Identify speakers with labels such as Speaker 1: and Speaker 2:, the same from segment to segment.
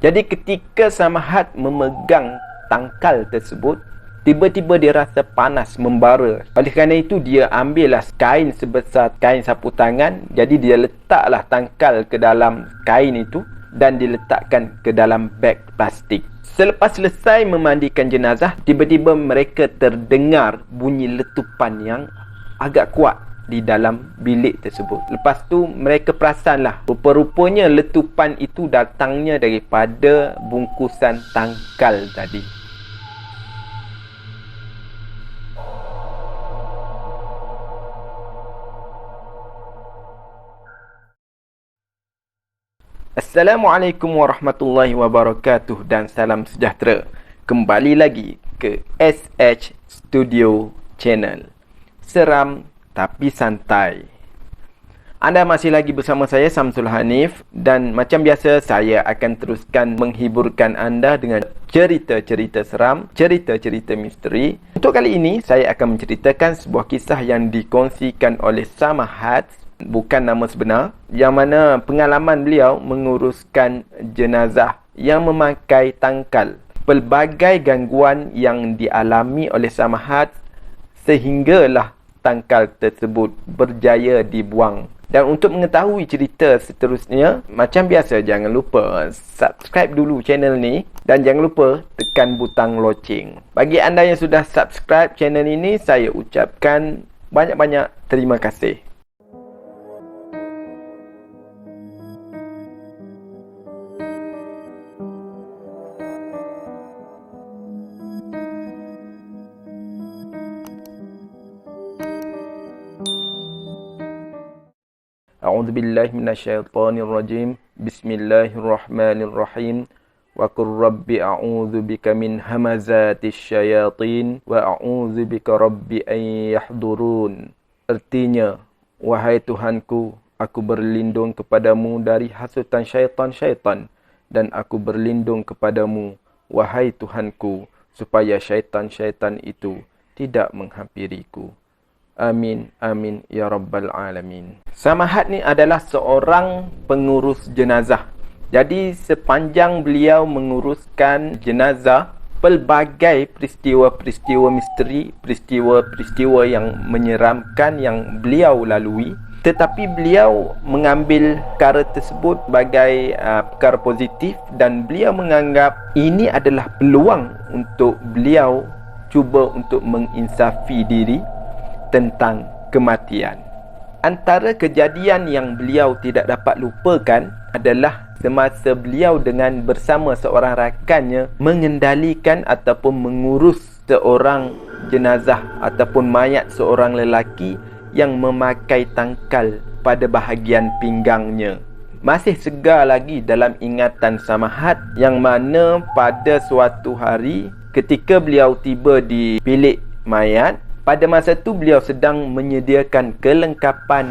Speaker 1: Jadi ketika Samahad memegang tangkal tersebut, tiba-tiba dia rasa panas membara. Oleh kerana itu dia ambillah kain sebesar kain sapu tangan. Jadi dia letaklah tangkal ke dalam kain itu dan diletakkan ke dalam beg plastik. Selepas selesai memandikan jenazah, tiba-tiba mereka terdengar bunyi letupan yang agak kuat di dalam bilik tersebut. Lepas tu mereka perasanlah, rupa-rupanya letupan itu datangnya daripada bungkusan tangkal tadi. Assalamualaikum warahmatullahi wabarakatuh dan salam sejahtera. Kembali lagi ke SH Studio Channel. Seram tapi santai. Anda masih lagi bersama saya, Samsul Hanif, dan macam biasa saya akan teruskan menghiburkan anda dengan cerita-cerita seram, cerita-cerita misteri. Untuk kali ini saya akan menceritakan sebuah kisah yang dikongsikan oleh Samahad, bukan nama sebenar, yang mana pengalaman beliau menguruskan jenazah yang memakai tangkal. Pelbagai gangguan yang dialami oleh Samahad sehinggalah tangkal tersebut berjaya dibuang. Dan untuk mengetahui cerita seterusnya, macam biasa jangan lupa subscribe dulu channel ni dan jangan lupa tekan butang loceng. Bagi anda yang sudah subscribe channel ini, saya ucapkan banyak-banyak terima kasih. A'udzu billahi minasyaitonir rajim. Bismillahirrahmanirrahim. Wa qur rabbi a'udzu bika min hamazatis syayatin wa a'udzu bika rabbi an yahdurun. Artinya, wahai Tuhanku, aku berlindung kepadamu dari hasutan syaitan-syaitan, dan aku berlindung kepadamu, wahai Tuhanku, supaya syaitan-syaitan itu tidak menghampiriku. Amin, amin, ya Rabbal Alamin. Samahad ni adalah seorang pengurus jenazah. Jadi sepanjang beliau menguruskan jenazah, pelbagai peristiwa-peristiwa misteri, peristiwa-peristiwa yang menyeramkan yang beliau lalui. Tetapi beliau mengambil perkara tersebut sebagai perkara positif, dan beliau menganggap ini adalah peluang untuk beliau cuba untuk menginsafi diri tentang kematian. Antara kejadian yang beliau tidak dapat lupakan adalah semasa beliau dengan bersama seorang rakannya mengendalikan ataupun mengurus seorang jenazah ataupun mayat seorang lelaki yang memakai tangkal pada bahagian pinggangnya. Masih segar lagi dalam ingatan Samahad yang mana pada suatu hari ketika beliau tiba di bilik mayat, pada masa itu beliau sedang menyediakan kelengkapan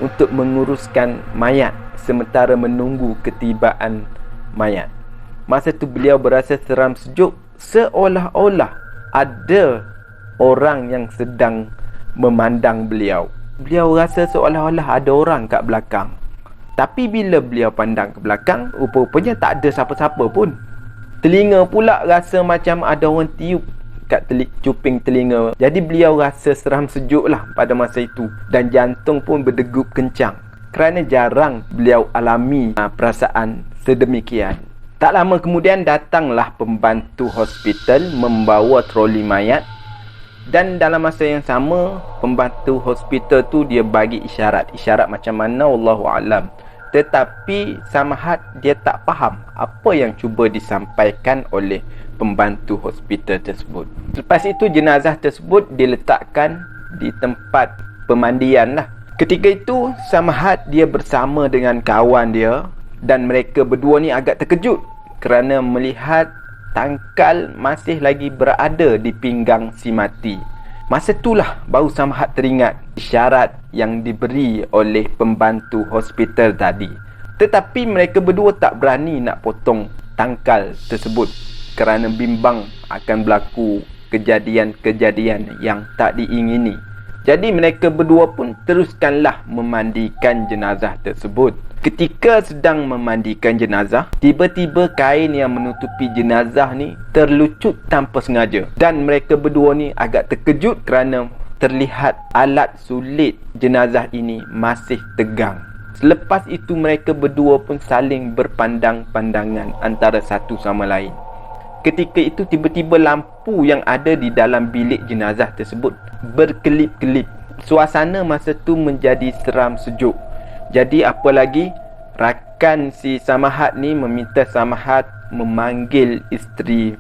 Speaker 1: untuk menguruskan mayat sementara menunggu ketibaan mayat. Masa itu beliau berasa seram sejuk, seolah-olah ada orang yang sedang memandang beliau. Beliau rasa seolah-olah ada orang kat belakang. Tapi bila beliau pandang ke belakang, rupa-rupanya tak ada siapa-siapa pun. Telinga pula rasa macam ada orang tiup kat cuping telinga. Jadi beliau rasa seram sejuk lah pada masa itu, dan jantung pun berdegup kencang kerana jarang beliau alami perasaan sedemikian. Tak lama kemudian datanglah pembantu hospital membawa troli mayat, dan dalam masa yang sama pembantu hospital tu dia bagi isyarat macam mana Allahu alam. Tetapi Samahad dia tak faham apa yang cuba disampaikan oleh pembantu hospital tersebut. Lepas itu jenazah tersebut diletakkan di tempat pemandian lah. Ketika itu Samahad dia bersama dengan kawan dia, dan mereka berdua ni agak terkejut kerana melihat tangkal masih lagi berada di pinggang si mati. Masa itulah baru Samahad teringat isyarat yang diberi oleh pembantu hospital tadi. Tetapi mereka berdua tak berani nak potong tangkal tersebut kerana bimbang akan berlaku kejadian-kejadian yang tak diingini. Jadi mereka berdua pun teruskanlah memandikan jenazah tersebut. Ketika sedang memandikan jenazah, tiba-tiba kain yang menutupi jenazah ni terlucut tanpa sengaja. Dan mereka berdua ni agak terkejut kerana terlihat alat sulit jenazah ini masih tegang. Selepas itu mereka berdua pun saling berpandang-pandangan antara satu sama lain. Ketika itu tiba-tiba lampu yang ada di dalam bilik jenazah tersebut berkelip-kelip. Suasana masa tu menjadi seram sejuk. Jadi apa lagi, rakan si Samahat ni meminta Samahat memanggil isteri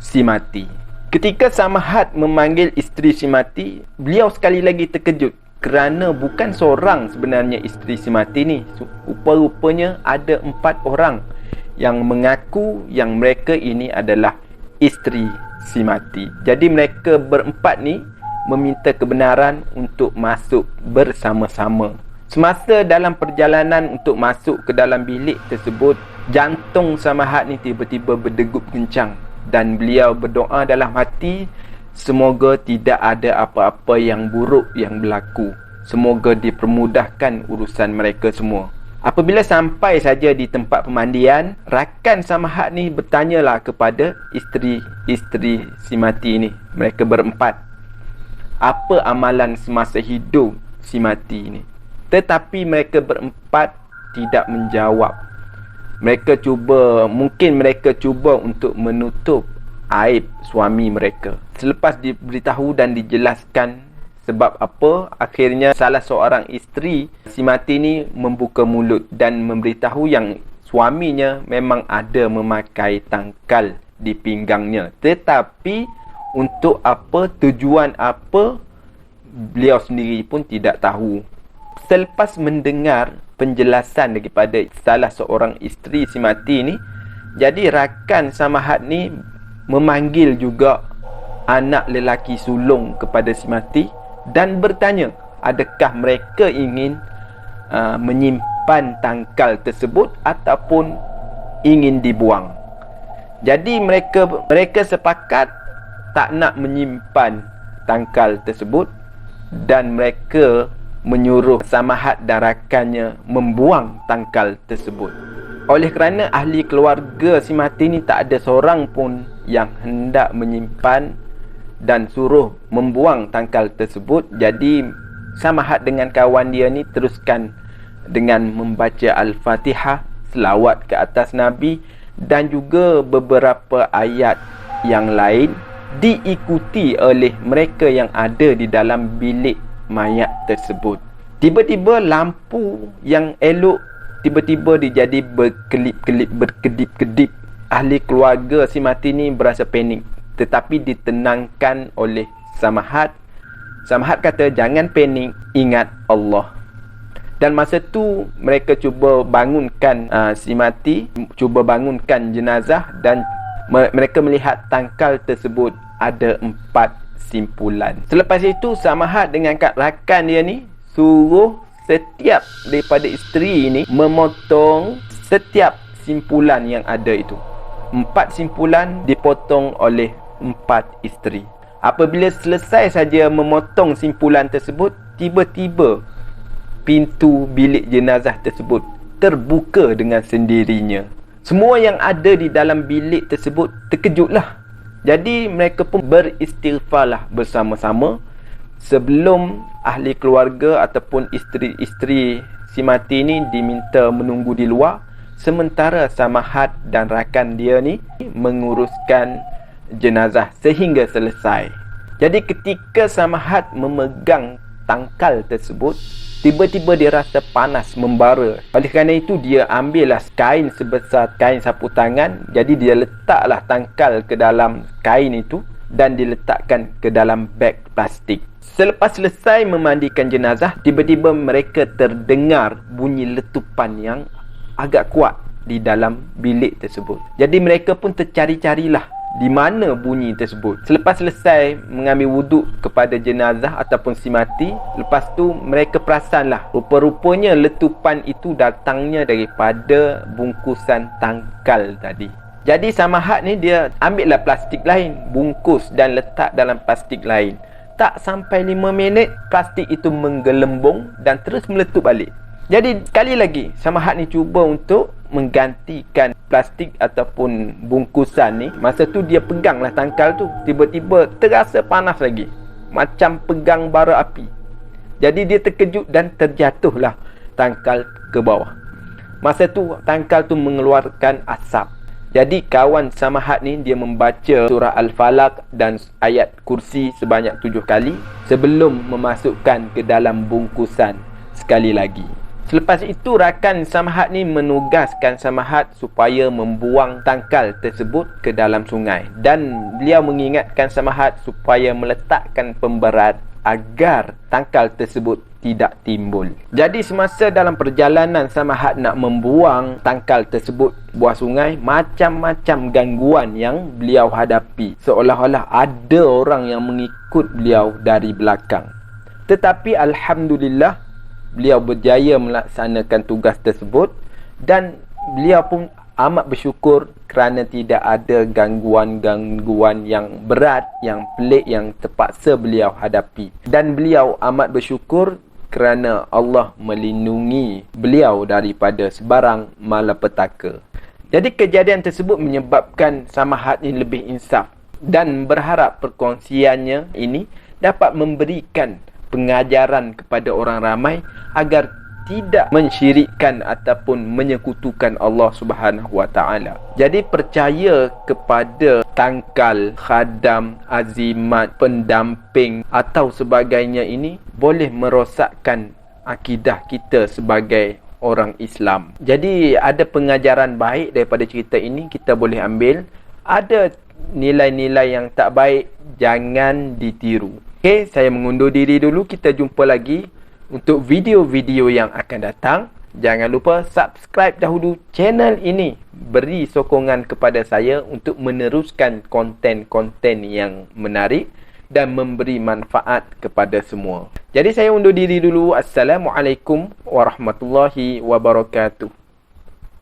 Speaker 1: si mati. Ketika Samahat memanggil isteri si mati, beliau sekali lagi terkejut kerana bukan seorang sebenarnya isteri si mati ni. Rupa-rupanya ada 4 orang yang mengaku yang mereka ini adalah isteri si mati. Jadi mereka berempat ni meminta kebenaran untuk masuk bersama-sama. Semasa dalam perjalanan untuk masuk ke dalam bilik tersebut, jantung Samahat ni tiba-tiba berdegup kencang dan beliau berdoa dalam hati, semoga tidak ada apa-apa yang buruk yang berlaku. Semoga dipermudahkan urusan mereka semua. Apabila sampai saja di tempat pemandian, rakan Samahat ni bertanyalah kepada isteri si mati ni. Mereka berempat, apa amalan semasa hidup si mati ni? Tetapi mereka berempat tidak menjawab. Mungkin mereka cuba untuk menutup aib suami mereka. Selepas diberitahu dan dijelaskan sebab apa, akhirnya salah seorang isteri si mati ni membuka mulut dan memberitahu yang suaminya memang ada memakai tangkal di pinggangnya. Tetapi untuk apa, tujuan apa, beliau sendiri pun tidak tahu. Selepas mendengar penjelasan daripada salah seorang isteri si mati ni, jadi rakan Samahat ni memanggil juga anak lelaki sulung kepada si mati dan bertanya, adakah mereka ingin menyimpan tangkal tersebut ataupun ingin dibuang. Jadi mereka sepakat tak nak menyimpan tangkal tersebut dan mereka menyuruh Samahat dan rakannya membuang tangkal tersebut. Oleh kerana ahli keluarga si mati ni tak ada seorang pun yang hendak menyimpan dan suruh membuang tangkal tersebut, jadi Samahat dengan kawan dia ni teruskan dengan membaca Al-Fatihah, selawat ke atas Nabi dan juga beberapa ayat yang lain, diikuti oleh mereka yang ada di dalam bilik mayat tersebut. Tiba-tiba lampu yang elok tiba-tiba dijadi berkelip-kelip, berkedip-kedip. Ahli keluarga si mati ni berasa panik, tetapi ditenangkan oleh Samahat. Samahat kata, jangan panik, ingat Allah. Dan masa tu mereka cuba bangunkan si mati, cuba bangunkan jenazah dan mereka melihat tangkal tersebut ada 4 simpulan. Selepas itu Samahat dengan rakan dia ni suruh setiap daripada isteri ini memotong setiap simpulan yang ada itu. 4 simpulan dipotong oleh 4 isteri. Apabila selesai saja memotong simpulan tersebut, tiba-tiba pintu bilik jenazah tersebut terbuka dengan sendirinya. Semua yang ada di dalam bilik tersebut terkejutlah. Jadi mereka pun beristighfarlah bersama-sama sebelum ahli keluarga ataupun isteri-isteri si mati ni diminta menunggu di luar, sementara Samahat dan rakan dia ni menguruskan jenazah sehingga selesai. Jadi ketika Samahat memegang tangkal tersebut, tiba-tiba dia rasa panas membara. Oleh kerana itu dia ambillah kain sebesar kain sapu tangan. Jadi dia letaklah tangkal ke dalam kain itu dan diletakkan ke dalam beg plastik. Selepas selesai memandikan jenazah, tiba-tiba mereka terdengar bunyi letupan yang agak kuat di dalam bilik tersebut. Jadi mereka pun tercari-carilah di mana bunyi tersebut. Selepas selesai mengambil wuduk kepada jenazah ataupun si mati, lepas tu mereka perasanlah rupa-rupanya letupan itu datangnya daripada bungkusan tangkal tadi. Jadi Samahat ni dia ambillah plastik lain, bungkus dan letak dalam plastik lain. Tak sampai 5 minit, plastik itu menggelembung dan terus meletup balik. Jadi sekali lagi, Samahat ni cuba untuk menggantikan plastik ataupun bungkusan ni. Masa tu dia peganglah tangkal tu, tiba-tiba terasa panas lagi, macam pegang bara api. Jadi dia terkejut dan terjatuhlah tangkal ke bawah. Masa tu tangkal tu mengeluarkan asap. Jadi kawan Samahat ni dia membaca surah Al-Falaq dan ayat kursi sebanyak 7 kali sebelum memasukkan ke dalam bungkusan sekali lagi. Selepas itu rakan Samahat ni menugaskan Samahat supaya membuang tangkal tersebut ke dalam sungai, dan beliau mengingatkan Samahat supaya meletakkan pemberat agar tangkal tersebut tidak timbul. Jadi semasa dalam perjalanan Samahat nak membuang tangkal tersebut buah sungai, macam-macam gangguan yang beliau hadapi, seolah-olah ada orang yang mengikut beliau dari belakang. Tetapi alhamdulillah beliau berjaya melaksanakan tugas tersebut, dan beliau pun amat bersyukur kerana tidak ada gangguan-gangguan yang berat, yang pelik yang terpaksa beliau hadapi. Dan beliau amat bersyukur kerana Allah melindungi beliau daripada sebarang malapetaka. Jadi kejadian tersebut menyebabkan Samahat ini lebih insaf, dan berharap perkongsiannya ini dapat memberikan pengajaran kepada orang ramai agar tidak mensyirikkan ataupun menyekutukan Allah Subhanahu Wa Taala. Jadi percaya kepada tangkal, khadam, azimat, pendamping atau sebagainya ini boleh merosakkan akidah kita sebagai orang Islam. Jadi ada pengajaran baik daripada cerita ini kita boleh ambil. Ada nilai-nilai yang tak baik jangan ditiru. Okey, saya mengundur diri dulu. Kita jumpa lagi untuk video-video yang akan datang. Jangan lupa subscribe dahulu channel ini. Beri sokongan kepada saya untuk meneruskan konten-konten yang menarik dan memberi manfaat kepada semua. Jadi saya undur diri dulu. Assalamualaikum warahmatullahi wabarakatuh.